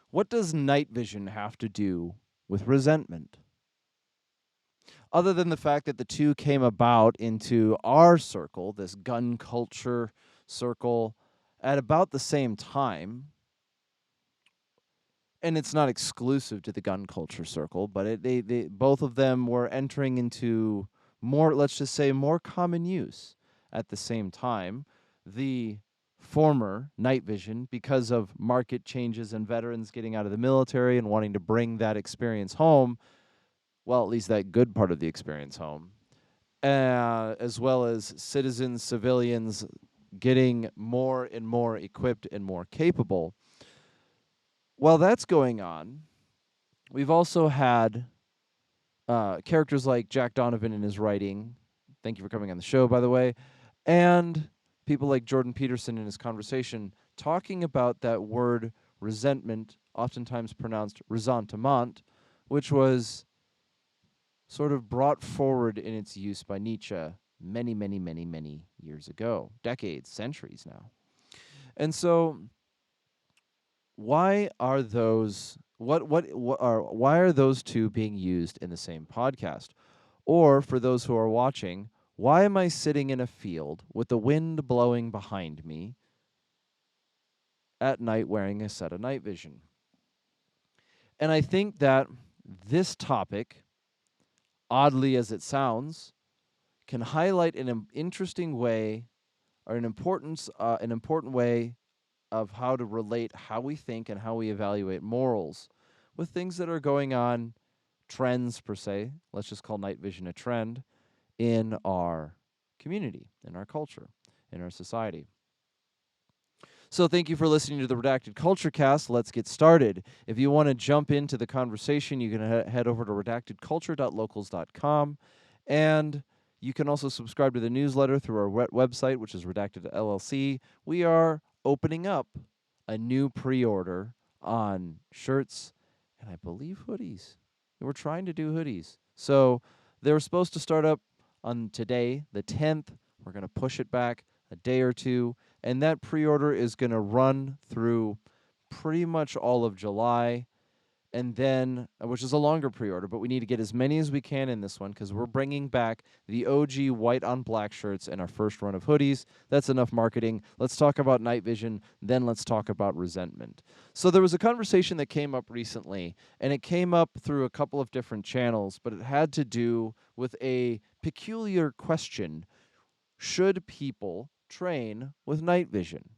What does night vision have to do with resentment? Other than the fact that the two came about into our circle, this gun culture circle, at about the same time, and it's not exclusive to the gun culture circle, but they both of them were entering into more, let's just say, more common use at the same time. The former night vision, because of market changes and veterans getting out of the military and wanting to bring that experience home, well, at least that good part of the experience home, as well as citizens, civilians getting more and more equipped and more capable. While that's going on, we've also had characters like Jack Donovan in his writing. Thank you for coming on the show, by the way. And people like Jordan Peterson in his conversation talking about that word resentment, oftentimes pronounced ressentiment, which was sort of brought forward in its use by Nietzsche many, many, many, many years ago, decades, centuries now. And so why are those what are why are those two being used in the same podcast? Or for those who are watching, why am I sitting in a field with the wind blowing behind me at night wearing a set of night vision? And I think that this topic, oddly as it sounds, can highlight in an interesting way or an important way of how to relate how we think and how we evaluate morals with things that are going on, trends per se. Let's just call night vision a trend in our community, in our culture, in our society. So thank you for listening to the Redacted Culture Cast. Let's get started. If you want to jump into the conversation, you can head over to redactedculture.locals.com, and you can also subscribe to the newsletter through our website, which is Redacted LLC. We are opening up a new pre-order on shirts and I believe hoodies. We're trying to do hoodies. So they were supposed to start up on today, the 10th. We're going to push it back a day or two, and that pre-order is going to run through pretty much all of July, and then, which is a longer pre-order, but we need to get as many as we can in this one because we're bringing back the OG white on black shirts and our first run of hoodies. That's enough marketing. Let's talk about night vision, then let's talk about resentment. So there was a conversation that came up recently, and it came up through a couple of different channels, but it had to do with a peculiar question: should people train with night vision?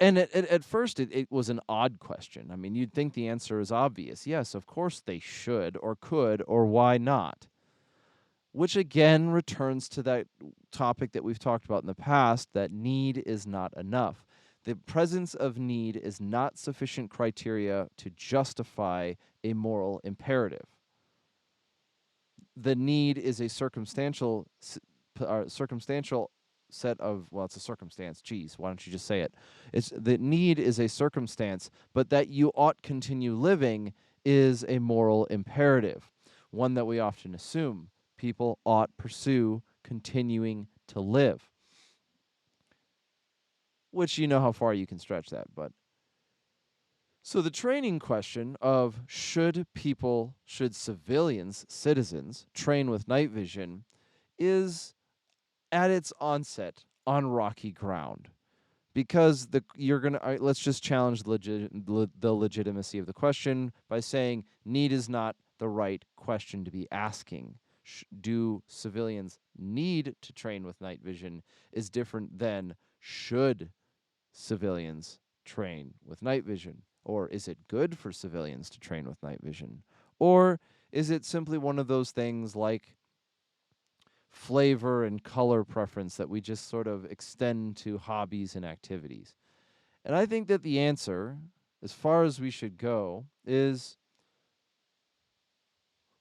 And at first, it was an odd question. I mean, you'd think the answer is obvious. Yes, of course they should or could, or why not? Which again returns to that topic that we've talked about in the past, that need is not enough. The presence of need is not sufficient criteria to justify a moral imperative. The need is a circumstantial set of, well, it's a circumstance. Geez, why don't you just say it? It's the need is a circumstance, but that you ought continue living is a moral imperative, one that we often assume people ought pursue continuing to live, which you know how far you can stretch that. But so the training question of should civilians, citizens train with night vision is at its onset on rocky ground, because let's just challenge the legitimacy of the question by saying need is not the right question to be asking. Do civilians need to train with night vision is different than should civilians train with night vision, or is it good for civilians to train with night vision, or is it simply one of those things like flavor and color preference that we just sort of extend to hobbies and activities? And I think that the answer, as far as we should go, is,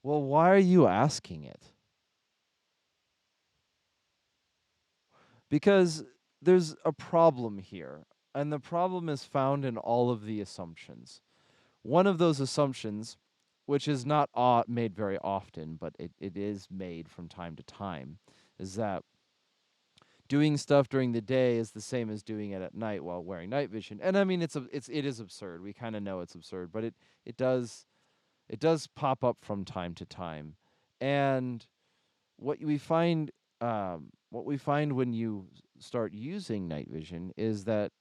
well, why are you asking it? Because there's a problem here, and the problem is found in all of the assumptions. One of those assumptions, which is not made very often, but it is made from time to time, is that Doing stuff during the day is the same as doing it at night while wearing night vision. And I mean, it is absurd. We kind of know it's absurd, but it does it does pop up from time to time. And what we find what we find when you start using night vision is that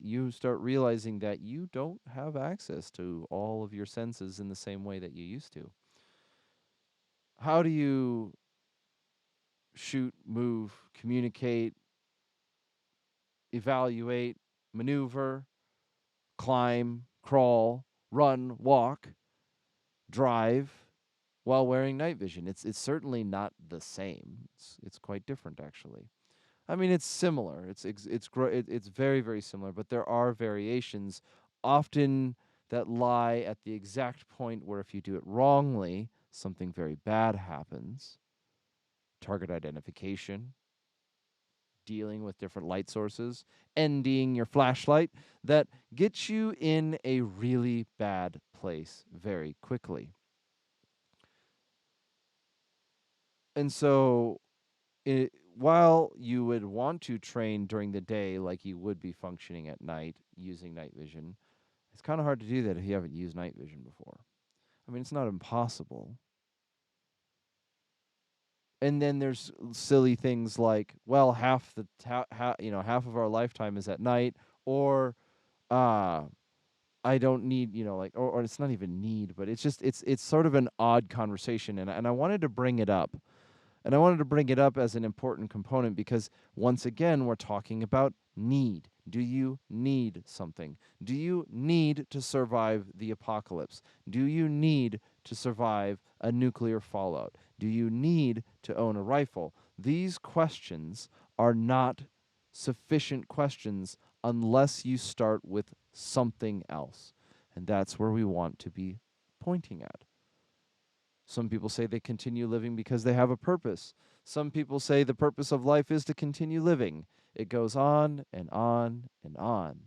you start realizing that you don't have access to all of your senses in the same way that you used to. How do you shoot, move, communicate, evaluate, maneuver, climb, crawl, run, walk, drive while wearing night vision? It's certainly not the same. It's quite different actually. I mean, it's similar. It's very very similar, but there are variations, often that lie at the exact point where if you do it wrongly, something very bad happens. Target identification, dealing with different light sources, NDing your flashlight, that gets you in a really bad place very quickly. And so while you would want to train during the day like you would be functioning at night using night vision, it's kind of hard to do that if you haven't used night vision before. I mean, it's not impossible. And then there's silly things like, well, half of our lifetime is at night, or uh I don't need, like, or it's not even need, but it's sort of an odd conversation, and I wanted to bring it up. And I wanted to bring it up as an important component because, once again, we're talking about need. Do you need something? Do you need to survive the apocalypse? Do you need to survive a nuclear fallout? Do you need to own a rifle? These questions are not sufficient questions unless you start with something else. And that's where we want to be pointing at. Some people say they continue living because they have a purpose. Some people say the purpose of life is to continue living. It goes on and on and on.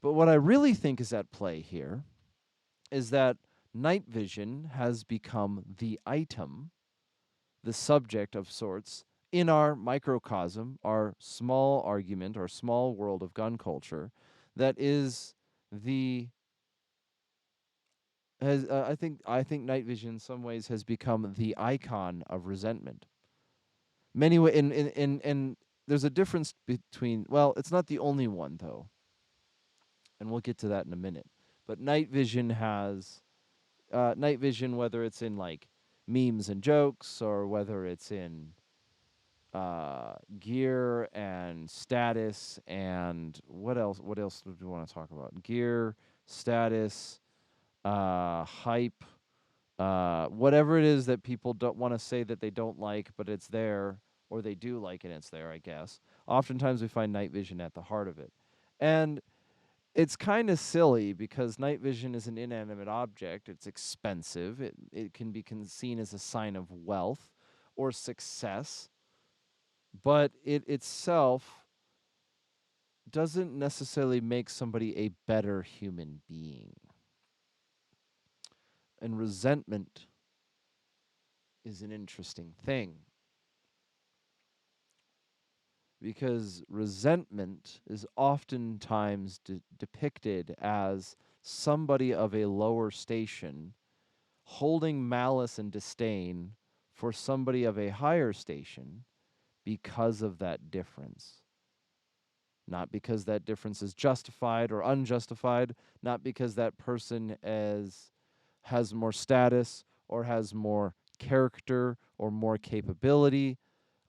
But what I really think is at play here is that night vision has become the item, the subject of sorts, in our microcosm, our small argument, our small world of gun culture, that is the has I think night vision in some ways has become the icon of resentment. Many way in there's a difference between, well, it's not the only one though, and we'll get to that in a minute. But night vision has night vision, whether it's in like memes and jokes or whether it's in gear and status and what else do we want to talk about? Gear, status, hype, whatever it is that people don't want to say that they don't like, but it's there, or they do like and it's there, I guess. Oftentimes we find night vision at the heart of it. And it's kind of silly because night vision is an inanimate object. It's expensive. It can be seen as a sign of wealth or success, but it itself doesn't necessarily make somebody a better human being. And resentment is an interesting thing because resentment is oftentimes depicted as somebody of a lower station holding malice and disdain for somebody of a higher station because of that difference. Not because that difference is justified or unjustified, not because that person has more status or has more character or more capability,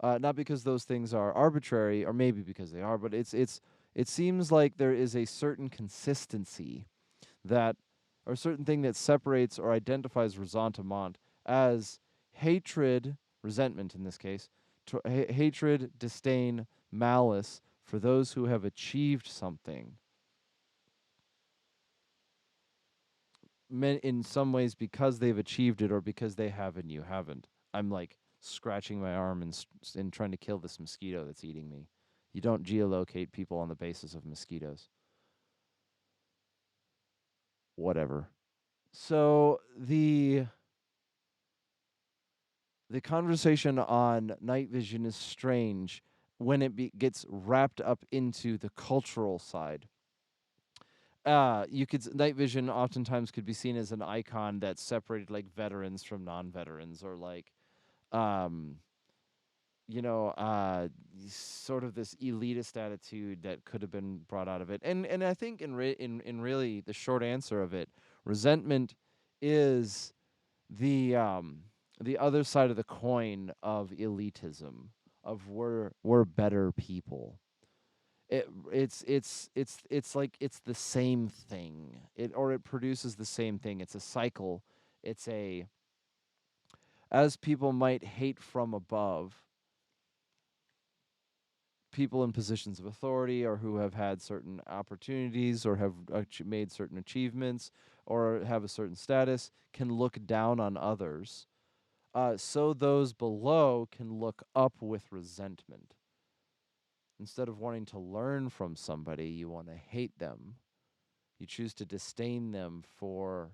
not because those things are arbitrary, or maybe because they are, but it seems like there is a certain consistency that, or a certain thing that separates or identifies resentment as hatred, resentment in this case, hatred, disdain, malice for those who have achieved something. In some ways because they've achieved it or because they have and you haven't. I'm like scratching my arm and trying to kill this mosquito that's eating me. You don't geolocate people on the basis of mosquitoes. Whatever. So the conversation on night vision is strange, when gets wrapped up into the cultural side, you could night vision oftentimes could be seen as an icon that separated like veterans from non-veterans, or like um you know, sort of this elitist attitude that could have been brought out of it. And I think in really the short answer of it, resentment is the um the other side of the coin of elitism, of we're better people. It's like it's the same thing. It produces the same thing. It's a cycle. It's a, as people might hate from above, people in positions of authority or who have had certain opportunities or have made certain achievements or have a certain status can look down on others. So those below can look up with resentment. Instead of wanting to learn from somebody, you want to hate them. You choose to disdain them for,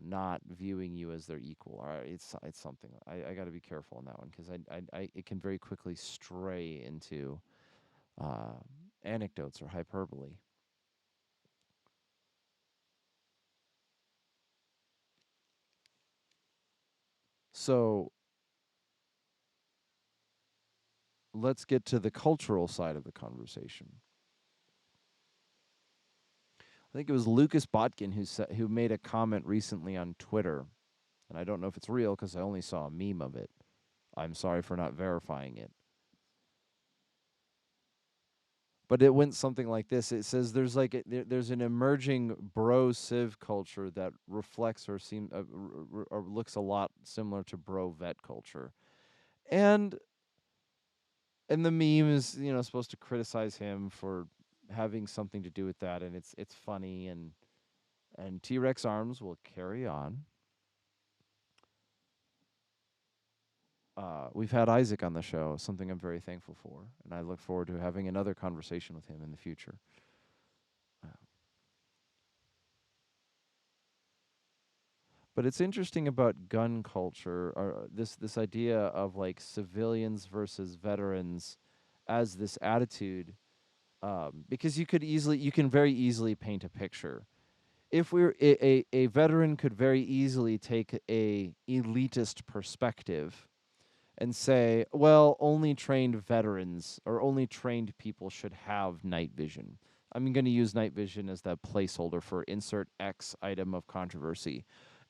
not viewing you as their equal. All right, it's something I got to be careful on that one, because I it can very quickly stray into uh, anecdotes or hyperbole. So let's get to the cultural side of the conversation. I think it was Lucas Botkin who made a comment recently on Twitter, and I don't know if it's real because I only saw a meme of it. I'm sorry for not verifying it. But it went something like this. It says there's like there's an emerging bro civ culture that reflects or looks a lot similar to bro vet culture. And the meme is, supposed to criticize him for having something to do with that, and it's funny, and T-Rex arms will carry on. We've had Isaac on the show, something I'm very thankful for, and I look forward to having another conversation with him in the future. Uh, but it's interesting about gun culture, or this idea of like civilians versus veterans, as this attitude, because you can very easily paint a picture. If we're a veteran could very easily take a elitist perspective and say, well, only trained veterans or only trained people should have night vision. I'm going to use night vision as that placeholder for insert X item of controversy.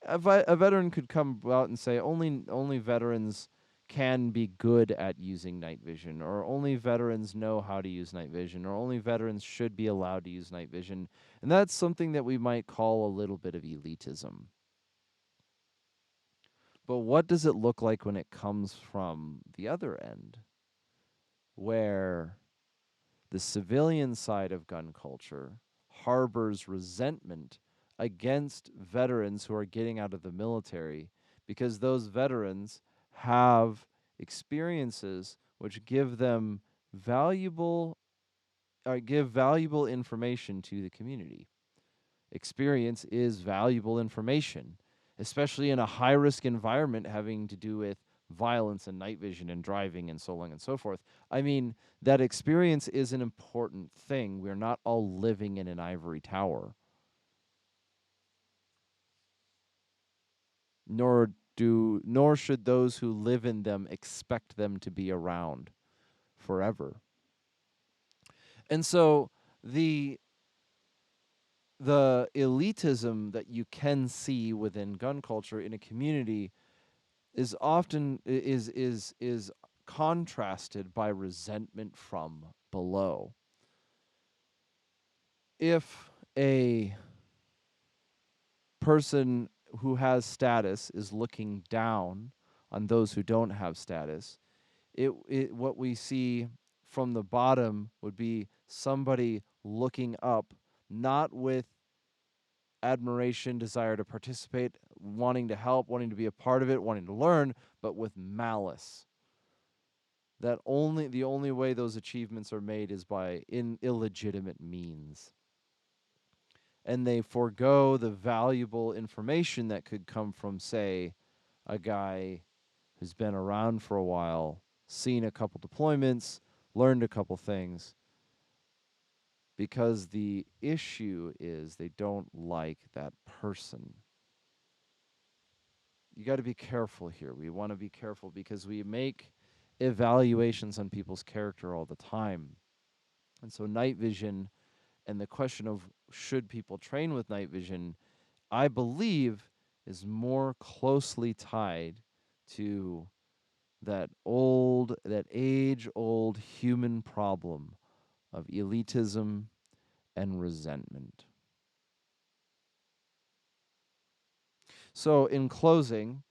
A veteran could come out and say only veterans can be good at using night vision, or only veterans know how to use night vision, or only veterans should be allowed to use night vision. And that's something that we might call a little bit of elitism. But what does it look like when it comes from the other end, where the civilian side of gun culture harbors resentment against veterans who are getting out of the military because those veterans have experiences which give them valuable give valuable information to the community. Experience is valuable information, especially in a high risk environment having to do with violence and night vision and driving and so on and so forth. I mean, that experience is an important thing. We're not all living in an ivory tower, nor should those who live in them expect them to be around forever. And so the elitism that you can see within gun culture in a community is often is contrasted by resentment from below. If a person who has status is looking down on those who don't have status, what we see from the bottom would be somebody looking up, not with admiration, desire to participate, wanting to help, wanting to be a part of it, wanting to learn, but with malice. That the only way those achievements are made is by illegitimate means. And they forego the valuable information that could come from, say, a guy who's been around for a while, seen a couple deployments, learned a couple things because the issue is they don't like that person. You got to be careful here. We want to be careful because we make evaluations on people's character all the time. And so night vision and the question of should people train with night vision, I believe, is more closely tied to that age old human problem of elitism and resentment. So, in closing,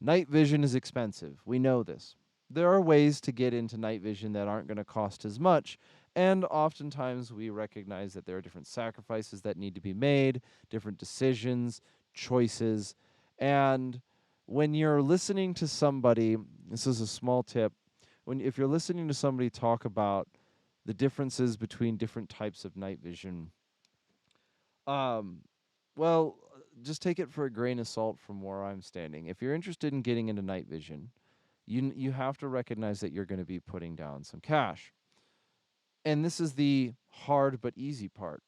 night vision is expensive. We know this. There are ways to get into night vision that aren't going to cost as much. And oftentimes we recognize that there are different sacrifices that need to be made, different decisions, choices. And when you're listening to somebody, this is a small tip, if you're listening to somebody talk about the differences between different types of night vision, um, well, just take it for a grain of salt from where I'm standing. If you're interested in getting into night vision, you have to recognize that you're going to be putting down some cash. And this is the hard but easy part.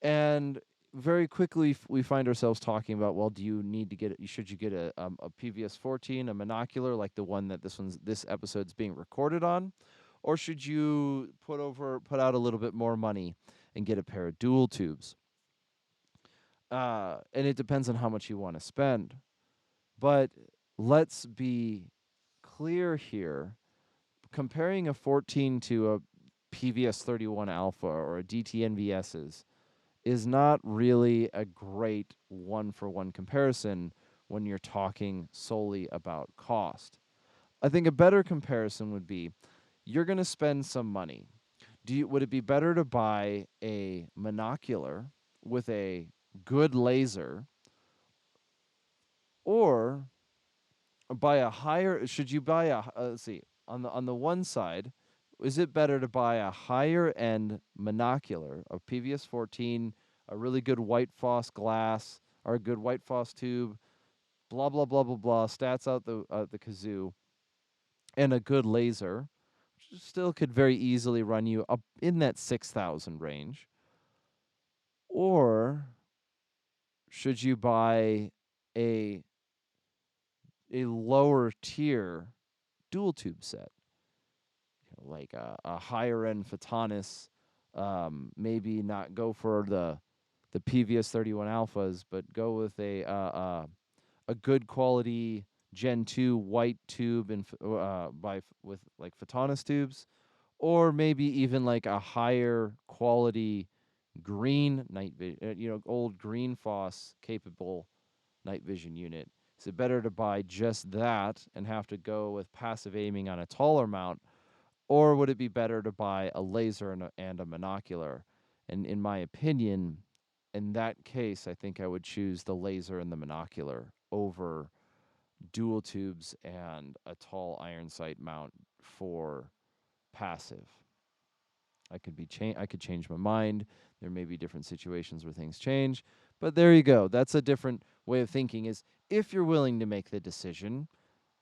And very quickly we find ourselves talking about, well, do you need to should you get a PVS 14, a monocular like the one that this episode's being recorded on, or should you put out a little bit more money and get a pair of dual tubes? And it depends on how much you want to spend. But let's be clear here. Comparing a 14 to a PVS 31 Alpha or a DTNVS's is not really a great one-for-one comparison when you're talking solely about cost. I think a better comparison would be you're going to spend some money. Would it be better to buy a monocular with a good laser, or buy a higher should you buy let's see, on the one side, is it better to buy a higher end monocular, a PVS 14, a really good white phos glass or a good white phos tube, blah blah blah blah blah, stats out the kazoo, and a good laser, which still could very easily run you up in that 6,000 range? Or should you buy a lower tier dual tube set, like a higher end Photonis? Maybe not go for the PVS 31 alphas, but go with a good quality Gen 2 white tube and with like Photonis tubes, or maybe even like a higher quality green night vision, old green phos capable night vision unit. Is it better to buy just that and have to go with passive aiming on a taller mount, or would it be better to buy a laser and a monocular? And in my opinion, in that case, I think I would choose the laser and the monocular over dual tubes and a tall iron sight mount for passive. I could change my mind. There may be different situations where things change, but there you go. That's a different way of thinking. Is if you're willing to make the decision,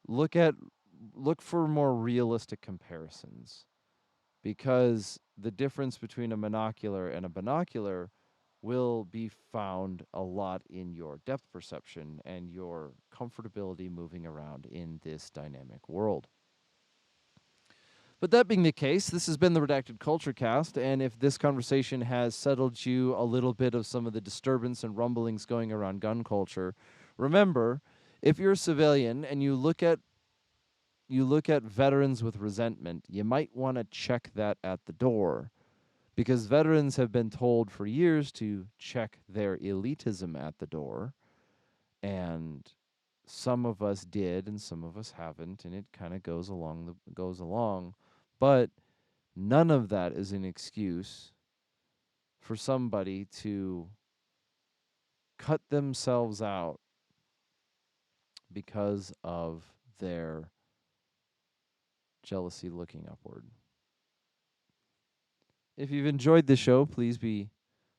look at look for more realistic comparisons, because the difference between a monocular and a binocular will be found a lot in your depth perception and your comfortability moving around in this dynamic world. But that being the case, this has been the Redacted Culture Cast, and if this conversation has settled you a little bit of some of the disturbance and rumblings going around gun culture, remember, if you're a civilian and you look at veterans with resentment, you might want to check that at the door, because veterans have been told for years to check their elitism at the door, and some of us did and some of us haven't, and it kind of goes along, but none of that is an excuse for somebody to cut themselves out because of their jealousy looking upward. If you've enjoyed the show, please be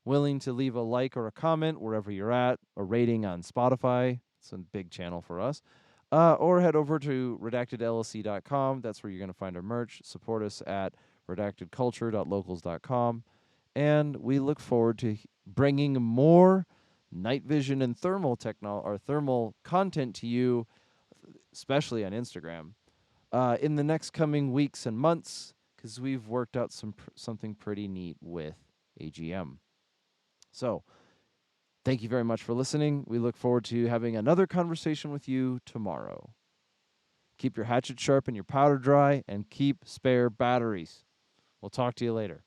willing to leave a like or a comment wherever you're at, a rating on Spotify. It's a big channel for us. Or head over to redactedllc.com. That's where you're going to find our merch. Support us at redactedculture.locals.com. And we look forward to bringing more night vision and thermal content to you, especially on Instagram, in the next coming weeks and months, because we've worked out something pretty neat with AGM. So, thank you very much for listening. We look forward to having another conversation with you tomorrow. Keep your hatchet sharp and your powder dry, and keep spare batteries. We'll talk to you later.